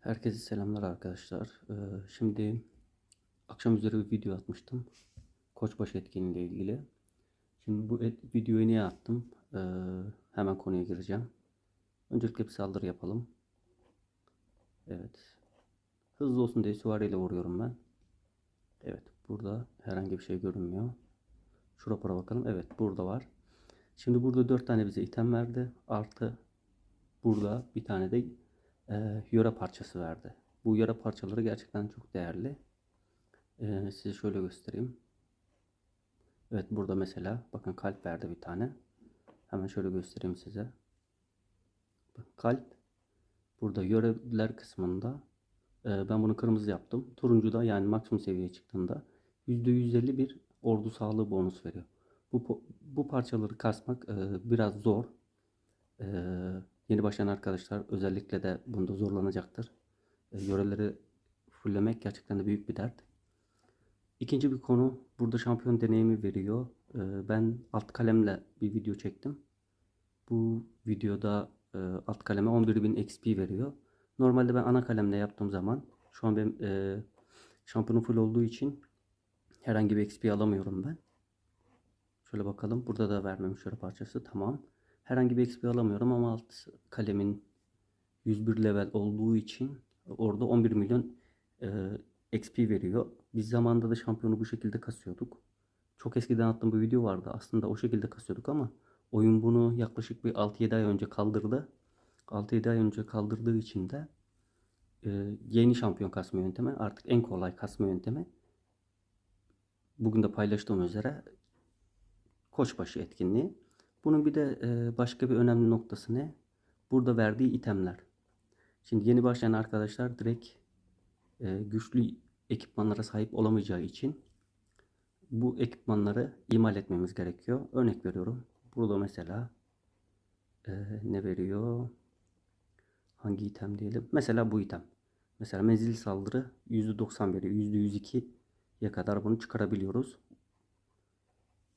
Herkese selamlar arkadaşlar. Şimdi akşam üzeri bir video atmıştım. Koçbaşı etkinliği ile ilgili. Şimdi bu videoyu niye attım? Hemen konuya gireceğim. Öncelikle bir saldırı yapalım. Evet. Hızlı olsun diye süvariyle vuruyorum ben. Evet. Burada herhangi bir şey görünmüyor. Şu rapora bakalım. Evet. Burada var. Şimdi burada 4 tane bize item verdi. Artı burada bir tane de yöre parçası verdi. Bu yöre parçaları gerçekten çok değerli. Size şöyle göstereyim. Evet, burada mesela bakın kalp verdi bir tane. Hemen şöyle göstereyim size. Bakın kalp burada yöreler kısmında ben bunu kırmızı yaptım. Turuncuda yani maksimum seviyeye çıktığında %150 bir ordu sağlığı bonus veriyor. Bu parçaları kasmak biraz zor. E, Yeni başlayan arkadaşlar özellikle de bunda zorlanacaktır. Yöreleri fullemek gerçekten de büyük bir dert. İkinci bir konu burada şampiyon deneyimi veriyor. Ben alt kalemle bir video çektim. Bu videoda alt kaleme 11.000 XP veriyor. Normalde ben ana kalemle yaptığım zaman şu an benim şampiyonum full olduğu için herhangi bir XP alamıyorum ben. Şöyle bakalım. Burada da vermemiş şöyle parçası. Tamam. Herhangi bir XP alamıyorum ama alt kalemin 101 level olduğu için orada 11 milyon XP veriyor. Biz zamanında da şampiyonu bu şekilde kasıyorduk. Çok eskiden attığım bir video vardı. Aslında o şekilde kasıyorduk ama oyun bunu yaklaşık bir 6-7 ay önce kaldırdı. 6-7 ay önce kaldırdığı için de yeni şampiyon kasma yöntemi artık en kolay kasma yöntemi. Bugün de paylaştığım üzere Koçbaşı etkinliği. Bunun bir de başka bir önemli noktası ne? Burada verdiği itemler. Şimdi yeni başlayan arkadaşlar direkt güçlü ekipmanlara sahip olamayacağı için bu ekipmanları imal etmemiz gerekiyor. Örnek veriyorum. Burada mesela ne veriyor? Hangi item diyelim? Mesela bu item. Mesela menzil saldırı %90 veriyor. %102'ye kadar bunu çıkarabiliyoruz.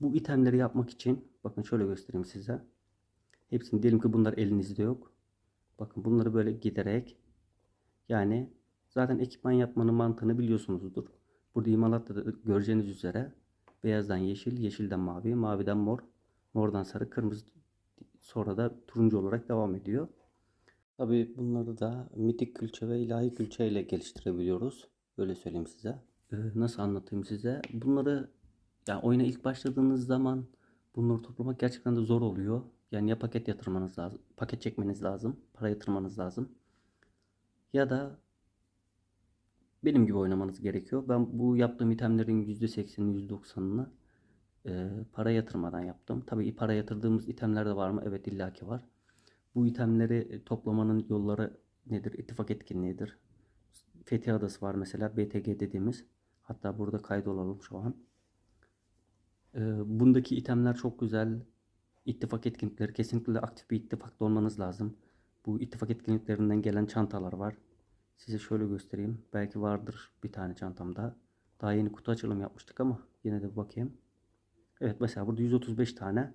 Bu itemleri yapmak için bakın şöyle göstereyim size. Hepsini diyelim ki bunlar elinizde yok. Bakın bunları böyle giderek yani zaten ekipman yapmanın mantığını biliyorsunuzdur. Burada imalatta da göreceğiniz üzere beyazdan yeşil, yeşilden mavi, maviden mor, mordan sarı, kırmızı sonra da turuncu olarak devam ediyor. Tabii bunları da mitik külçe ve ilahi külçe ile geliştirebiliyoruz. Böyle söyleyeyim size. Nasıl anlatayım size? Bunları yani oyuna ilk başladığınız zaman bunları toplamak gerçekten de zor oluyor. Yani ya paket yatırmanız lazım, paket çekmeniz lazım, para yatırmanız lazım. Ya da benim gibi oynamanız gerekiyor. Ben bu yaptığım itemlerin %80'ini, %90'ını para yatırmadan yaptım. Tabii para yatırdığımız itemler de var mı? Evet, illaki var. Bu itemleri toplamanın yolları nedir? İttifak etkinliğidir. Fethiye Adası var mesela, BTG dediğimiz. Hatta burada kaydolalım şu an. Bundaki itemler çok güzel. İttifak etkinlikleri, kesinlikle aktif bir ittifakta olmanız lazım. Bu ittifak etkinliklerinden gelen çantalar var. Size şöyle göstereyim. Belki vardır bir tane çantamda. Daha yeni kutu açılımı yapmıştık ama yine de bir bakayım. Evet, mesela burada 135 tane.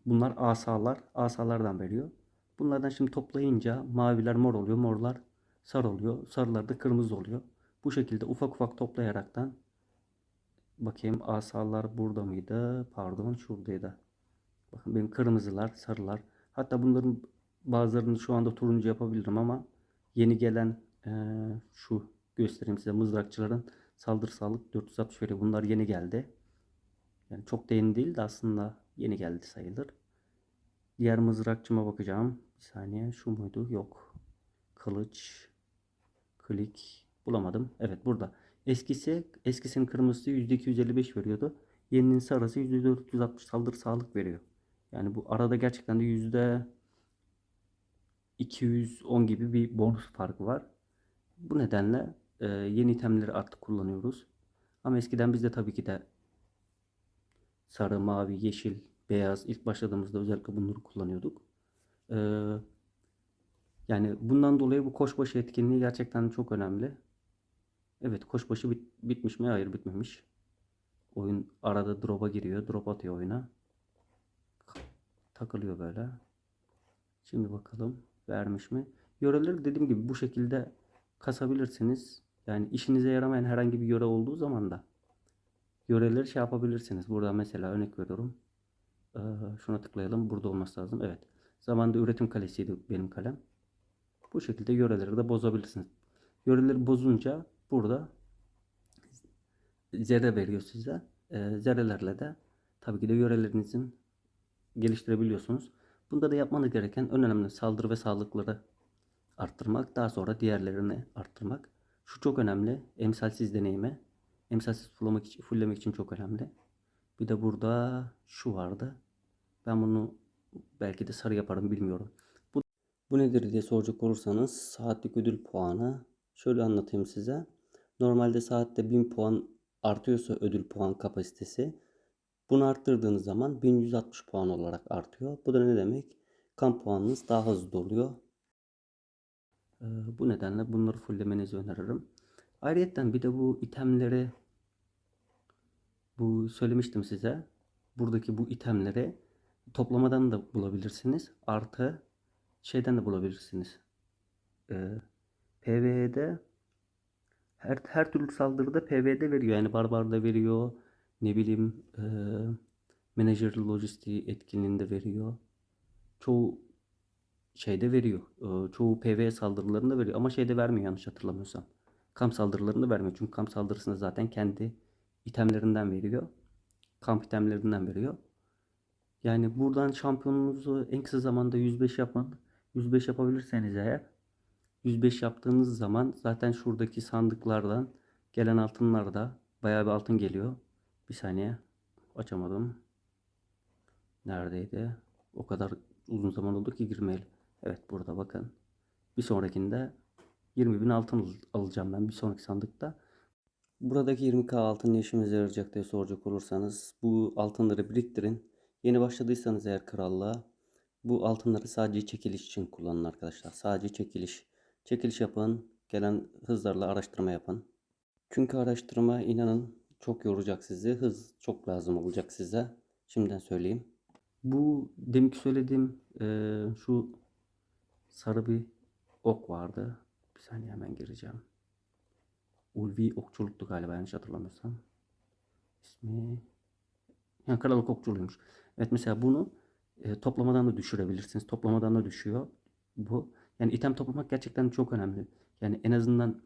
Bunlar asalar. Asalardan veriyor. Bunlardan şimdi toplayınca maviler mor oluyor. Morlar sarı oluyor. Sarılar da kırmızı oluyor. Bu şekilde ufak ufak toplayaraktan bakayım, asalar burada mıydı? Pardon, şuradaydı. Bakın benim kırmızılar, sarılar. Hatta bunların bazılarını şu anda turuncu yapabilirim ama yeni gelen şu göstereyim size, mızrakçıların saldırı sağlık 460 veriyor. Bunlar yeni geldi. Yani çok da yeni değil de aslında yeni geldi sayılır. Diğer mızrakçıma bakacağım. Bir saniye, şu muydu? Yok. Kılıç, klik bulamadım. Evet, burada. Eskisinin kırmızısı %255 veriyordu. Yeninin sarısı %460 saldırı sağlık veriyor. Yani bu arada gerçekten de %210 gibi bir bonus farkı var. Bu nedenle yeni itemleri artık kullanıyoruz. Ama eskiden biz de tabii ki de sarı, mavi, yeşil, beyaz ilk başladığımızda özellikle bunları kullanıyorduk. E, Yani bundan dolayı bu koçbaşı etkinliği gerçekten çok önemli. Evet, koçbaşı bitmiş mi? Hayır, bitmemiş. Oyun arada drop'a giriyor. Drop atıyor oyuna. Takılıyor böyle. Şimdi bakalım vermiş mi? Yöreleri dediğim gibi bu şekilde kasabilirsiniz. Yani işinize yaramayan herhangi bir yöre olduğu zaman da yöreleri şey yapabilirsiniz. Burada mesela örnek veriyorum. Şuna tıklayalım. Burada olması lazım. Evet. Zamanında üretim kalesiydi benim kalem. Bu şekilde yöreleri de bozabilirsiniz. Yöreleri bozunca burada zerre veriyor size. Zerrelerle de tabii ki de yörelerinizin geliştirebiliyorsunuz. Bunda da yapmanız gereken en önemli saldırı ve sağlıkları arttırmak. Daha sonra diğerlerini arttırmak. Şu çok önemli. Emsalsiz deneyime. Emsalsiz fulllemek için çok önemli. Bir de burada şu vardı. Ben bunu belki de sarı yaparım bilmiyorum. Bu nedir diye soracak olursanız saatlik ödül puanı. Şöyle anlatayım size. Normalde saatte 1000 puan artıyorsa ödül puan kapasitesi. Bunu arttırdığınız zaman 1160 puan olarak artıyor. Bu da ne demek? Kamp puanınız daha hızlı doluyor. Bu nedenle bunları fulllemenizi öneririm. Ayrıca bir de bu itemleri söylemiştim size. Buradaki bu itemleri toplamadan da bulabilirsiniz. Artı şeyden de bulabilirsiniz. PvE'de her türlü saldırıda PvE'de veriyor. Yani barbarda veriyor. Ne bileyim menajer lojistiği etkinliğinde veriyor. Çoğu şeyde veriyor. Çoğu PvE saldırılarında veriyor. Ama şeyde vermiyor yanlış hatırlamıyorsam. Kamp saldırılarında vermiyor. Çünkü kamp saldırısında zaten kendi itemlerinden veriyor. Kamp itemlerinden veriyor. Yani buradan şampiyonunuzu en kısa zamanda 105 yapın. 105 yapabilirseniz eğer 105 yaptığınız zaman zaten şuradaki sandıklardan gelen altınlar da bayağı bir altın geliyor. Bir saniye açamadım. Neredeydi? O kadar uzun zaman oldu ki girmeyeli. Evet burada bakın. Bir sonrakinde 20.000 altın alacağım ben bir sonraki sandıkta. Buradaki 20k altın ne işimize yarayacak diye soracak olursanız bu altınları biriktirin. Yeni başladıysanız eğer krallığa bu altınları sadece çekiliş için kullanın arkadaşlar. Sadece çekiliş. Çekiliş yapın. Gelen hızlarla araştırma yapın. Çünkü araştırma inanın çok yoracak sizi. Hız çok lazım olacak size. Şimdiden söyleyeyim. Bu deminki söylediğim şu sarı bir ok vardı. Bir saniye hemen gireceğim. Ulvi okçuluktu galiba yanlış hatırlamıyorsam. İsmi yani Krallık okçuluymuş. Evet mesela bunu toplamadan da düşürebilirsiniz. Toplamadan da düşüyor bu. Yani item toplamak gerçekten çok önemli. Yani en azından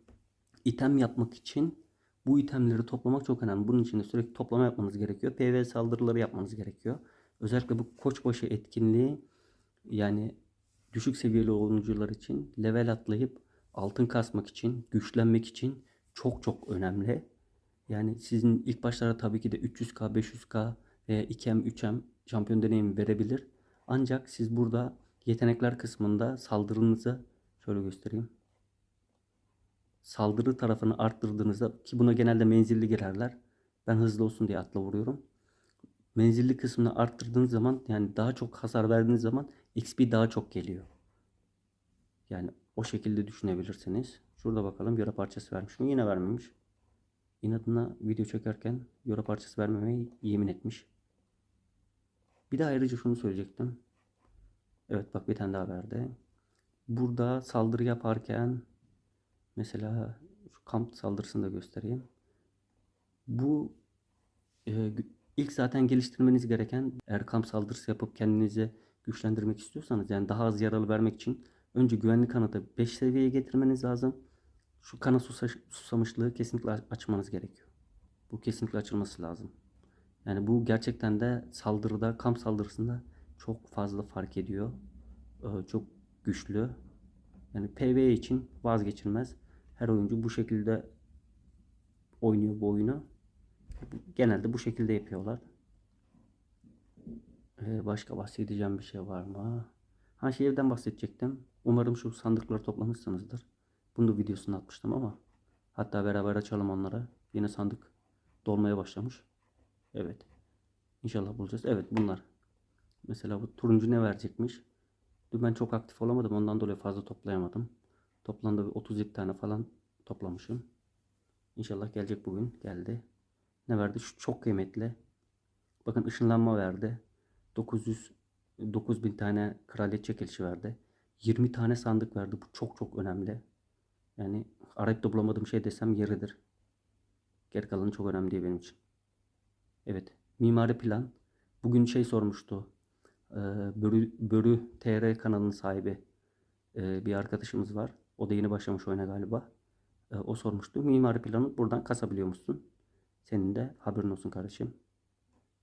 item yapmak için bu itemleri toplamak çok önemli. Bunun için de sürekli toplama yapmanız gerekiyor. PvE saldırıları yapmanız gerekiyor. Özellikle bu koçbaşı etkinliği yani düşük seviyeli oyuncular için level atlayıp altın kasmak için, güçlenmek için çok çok önemli. Yani sizin ilk başlarda tabii ki de 300k, 500k veya 2M, 3M şampiyon deneyimi verebilir. Ancak siz burada yetenekler kısmında saldırınızı şöyle göstereyim. Saldırı tarafını arttırdığınızda ki buna genelde menzilli girerler. Ben hızlı olsun diye atla vuruyorum. Menzilli kısmını arttırdığınız zaman yani daha çok hasar verdiğiniz zaman XP daha çok geliyor. Yani o şekilde düşünebilirsiniz. Şurada bakalım yara parçası vermiş mi? Yine vermemiş. İnadına video çekerken yara parçası vermemeyi yemin etmiş. Bir de ayrıca şunu söyleyecektim. Evet bak bir tane daha verdi. Burada saldırı yaparken mesela şu kamp saldırısını da göstereyim. Bu e, ilk zaten geliştirmeniz gereken eğer kamp saldırısı yapıp kendinizi güçlendirmek istiyorsanız yani daha az yaralı vermek için önce güvenlik kanadı 5 seviyeye getirmeniz lazım. Şu kana susamışlığı kesinlikle açmanız gerekiyor. Bu kesinlikle açılması lazım. Yani bu gerçekten de saldırıda, kamp saldırısında çok fazla fark ediyor. Çok güçlü. Yani PvE için vazgeçilmez. Her oyuncu bu şekilde oynuyor bu oyunu. Genelde bu şekilde yapıyorlar. Başka bahsedeceğim bir şey var mı? Ha şeyden bahsedecektim. Umarım şu sandıkları toplamışsınızdır. Bunu da videosunu atmıştım ama hatta beraber açalım onları. Yine sandık dolmaya başlamış. Evet. İnşallah bulacağız. Evet bunlar. Mesela bu turuncu ne verecekmiş? Dün ben çok aktif olamadım. Ondan dolayı fazla toplayamadım. Toplamda 37 tane falan toplamışım. İnşallah gelecek bugün. Geldi. Ne verdi? Şu çok kıymetli. Bakın ışınlanma verdi. 9000 tane kraliyet çekilişi verdi. 20 tane sandık verdi. Bu çok çok önemli. Yani arayıp da bulamadığım şey desem yeridir. Geri kalanı çok önemli değil benim için. Evet. Mimari plan. Bugün şey sormuştu. Börü TR kanalının sahibi bir arkadaşımız var. O da yeni başlamış oyuna galiba. O sormuştu. Mimari planı buradan kasabiliyor musun? Senin de haberin olsun kardeşim.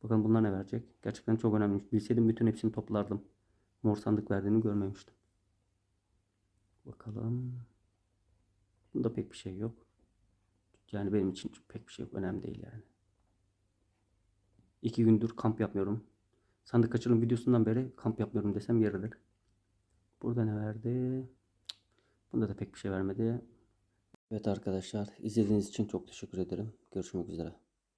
Bakalım bunlar ne verecek? Gerçekten çok önemliymiş. Bilseydim bütün hepsini toplardım. Mor sandık verdiğini görmemiştim. Bakalım. Bunda pek bir şey yok. Yani benim için pek bir şey yok. Önemli değil yani. 2 gündür kamp yapmıyorum. Sandık açılım videosundan beri kamp yapmıyorum desem yeridir. Burada ne verdi? Bunda da pek bir şey vermedi. Evet arkadaşlar, izlediğiniz için çok teşekkür ederim. Görüşmek üzere.